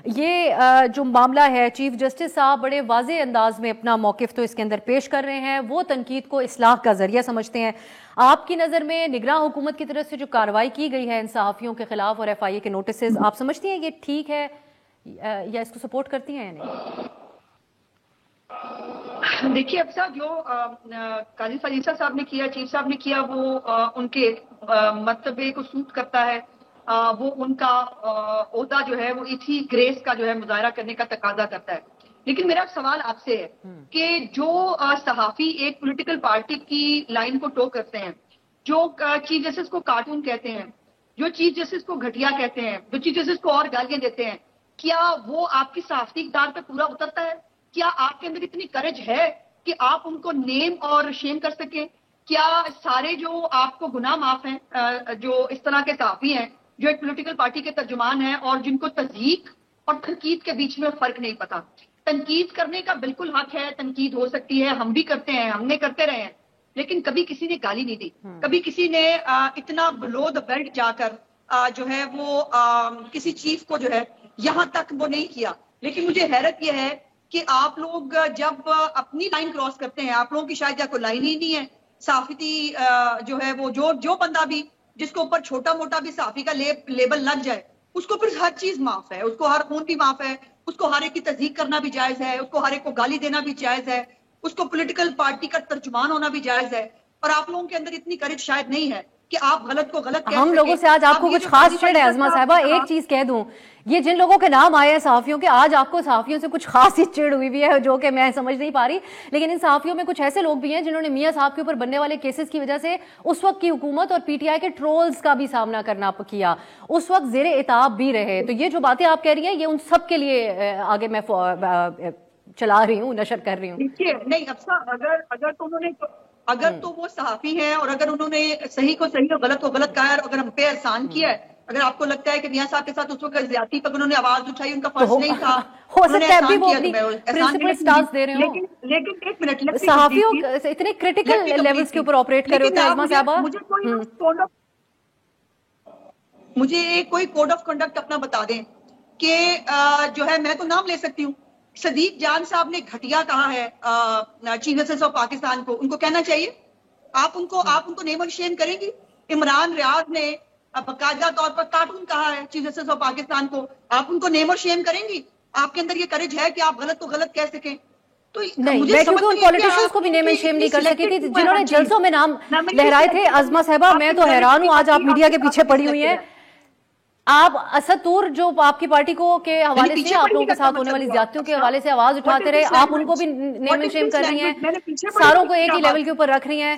یہ جو معاملہ ہے چیف جسٹس صاحب بڑے واضح انداز میں اپنا موقف تو اس کے اندر پیش کر رہے ہیں، وہ تنقید کو اصلاح کا ذریعہ سمجھتے ہیں۔ آپ کی نظر میں نگراں حکومت کی طرف سے جو کارروائی کی گئی ہے ان صحافیوں کے خلاف اور ایف آئی اے کے نوٹسز، آپ سمجھتی ہیں یہ ٹھیک ہے یا اس کو سپورٹ کرتی ہیں یا نہیں؟ دیکھیے اب صاحب جو قاضی فریسہ صاحب نے کیا، چیف صاحب نے کیا، وہ ان کے مرتبے کو سوٹ کرتا ہے، وہ ان کا عہدہ جو ہے وہ اسی گریس کا جو ہے مظاہرہ کرنے کا تقاضا کرتا ہے۔ لیکن میرا سوال آپ سے ہے کہ جو صحافی ایک پولیٹیکل پارٹی کی لائن کو ٹو کرتے ہیں، جو چیف جسٹس کو کارٹون کہتے ہیں، جو چیف جسٹس کو گھٹیا کہتے ہیں، جو چیف جسٹس کو اور گالیاں دیتے ہیں، کیا وہ آپ کی صحافتی اقدار پہ پورا اترتا ہے؟ کیا آپ کے اندر اتنی کرج ہے کہ آپ ان کو نیم اور شیم کر سکیں؟ کیا سارے جو آپ کو گناہ معاف ہیں، جو اس طرح کے صحافی ہیں جو ایک پولیٹیکل پارٹی کے ترجمان ہیں اور جن کو تضحیک اور تنقید کے بیچ میں فرق نہیں پتا؟ تنقید کرنے کا بالکل حق ہے، تنقید ہو سکتی ہے، ہم بھی کرتے ہیں، ہم نے کرتے رہے ہیں، لیکن کبھی کسی نے گالی نہیں دی، کبھی کسی نے اتنا بلو دا بیلٹ جا کر جو ہے وہ کسی چیف کو جو ہے یہاں تک وہ نہیں کیا۔ لیکن مجھے حیرت یہ ہے کہ آپ لوگ جب اپنی لائن کراس کرتے ہیں، آپ لوگوں کی شاید یا کوئی لائن ہی نہیں ہے، صحافتی جو ہے وہ جو بندہ بھی جس کے اوپر چھوٹا موٹا بھی صحافی کا لیبل لگ جائے اس کو پھر ہر چیز معاف ہے، اس کو ہر خون بھی معاف ہے، اس کو ہر ایک کی تصدیق کرنا بھی جائز ہے، اس کو ہر ایک کو گالی دینا بھی جائز ہے، اس کو پولیٹیکل پارٹی کا ترجمان ہونا بھی جائز ہے۔ اور آپ لوگوں کے اندر اتنی کرج شاید نہیں ہے کہ آپ غلط کو غلط کہہ سکیں۔ ہم لوگوں سے آج آپ کو کچھ خاص چڑ ہے عظمہ صاحبہ، ایک چیز کہہ دوں، یہ جن لوگوں کے نام آئے ہیں صحافیوں کے، آج آپ کو صحافیوں سے کچھ خاص ہی چڑ ہوئی بھی ہے جو کہ میں سمجھ نہیں پا رہی، لیکن ان صحافیوں میں کچھ ایسے لوگ بھی ہیں جنہوں نے میاں صاحب کے اوپر بننے والے کیسز کی وجہ سے اس وقت کی حکومت اور پی ٹی آئی کے ٹرولز کا بھی سامنا کرنا کیا، اس وقت زیر عتاب بھی رہے۔ تو یہ جو باتیں آپ کہہ رہی ہیں یہ ان سب کے لیے آگے میں چلا رہی ہوں، نشر کر رہی ہوں۔ دیکھیے نہیں اگر تو وہ صحافی ہیں اور اگر انہوں نے صحیح کو صحیح اور غلط کو غلط کہا ہے، اور اگر ہم پہ احسان کیا ہے، اگر آپ کو لگتا ہے کہ میاں صاحب کے ساتھ اس وقت زیادتی پر انہوں نے آواز اٹھائی، ان کا فرض نہیں تھا، ہو انہوں نے سکتا ہے ابھی احسان وہ کیا، اپنی تو میں احسان پرنسپل سٹانس دے رہے ہوں، لیکن ایک منٹ صحافیوں اتنے کریٹیکل لیولز کے اوپر آپریٹ کر رہے ہوتے ہیں عظمہ صاحبہ۔ مجھے کوئی کوڈ آف کنڈکٹ اپنا بتا دیں کہ جو ہے، میں تو نام لے سکتی ہوں، صدیق جان صاحب نے گھٹیا کہا ہے چیف جسٹس آف پاکستان کو، ان کو کہنا چاہیے؟ آپ ان کو نیم اور شیم کریں گی؟ عمران ریاض نے باقاعدہ طور پر کارٹون کہا ہے چیف جسٹس آف پاکستان کو، آپ ان کو نیم اور شیم کریں گی؟ آپ کے اندر یہ کرج ہے کہ آپ غلط کو غلط کہہ سکیں؟ تو نہیں، میں کیونکہ ان پولیٹیشنز کو بھی نیم اینڈ شیم نہیں کر سکی تھی جنہوں نے جلسوں میں نام لہرائے تھے۔ عظمہ صاحبہ میں تو حیران ہوں، آج آپ میڈیا کے پیچھے پڑی ہوئی ہیں، آپ اسد طور جو آپ کی پارٹی کو کے حوالے سے آپ لوگوں کے ساتھ ہونے والی زیادتیوں کے حوالے سے آواز اٹھاتے رہے، آپ ان کو بھی نیم اینڈ شیم کر رہی ہیں، ساروں کو ایک ہی لیول کے اوپر رکھ رہی ہیں۔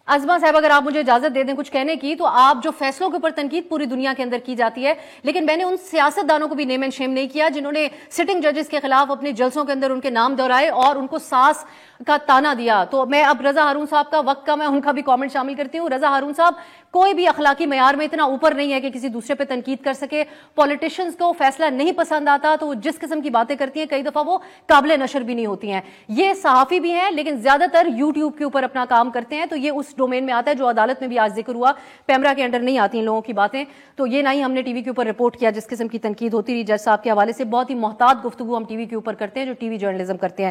عظمہ صاحب اگر آپ مجھے اجازت دے دیں کچھ کہنے کی، تو آپ جو فیصلوں کے اوپر تنقید پوری دنیا کے اندر کی جاتی ہے، لیکن میں نے ان سیاست دانوں کو بھی نیم اینڈ شیم نہیں کیا جنہوں نے سٹنگ ججز کے خلاف اپنے جلسوں کے اندر ان کے نام دہرائے اور ان کو ساس کا تانا دیا۔ تو میں اب رضا ہارون صاحب کا وقت کم ہے، ان کا بھی کامنٹ شامل کرتی ہوں۔ رضا ہارون صاحب، کوئی بھی اخلاقی معیار میں اتنا اوپر نہیں ہے کہ کسی دوسرے پہ تنقید کر سکے، پولیٹیشنز کو فیصلہ نہیں پسند آتا تو وہ جس قسم کی باتیں کرتی ہیں کئی دفعہ وہ قابل نشر بھی نہیں ہوتی ہیں۔ یہ صحافی بھی ہیں لیکن زیادہ تر یوٹیوب کے اوپر اپنا کام کرتے ہیں، تو یہ اس ڈومین میں آتا ہے جو عدالت میں بھی آج ذکر ہوا، پیمرا کے انڈر نہیں آتی ان لوگوں کی باتیں، تو یہ نہ ہی ہم نے ٹی وی کے اوپر رپورٹ کیا جس قسم کی تنقید ہوتی رہی جج صاحب کے حوالے سے۔ بہت ہی محتاط گفتگو ہم ٹی وی کے اوپر کرتے ہیں جو ٹی وی جرنلزم کرتے ہیں۔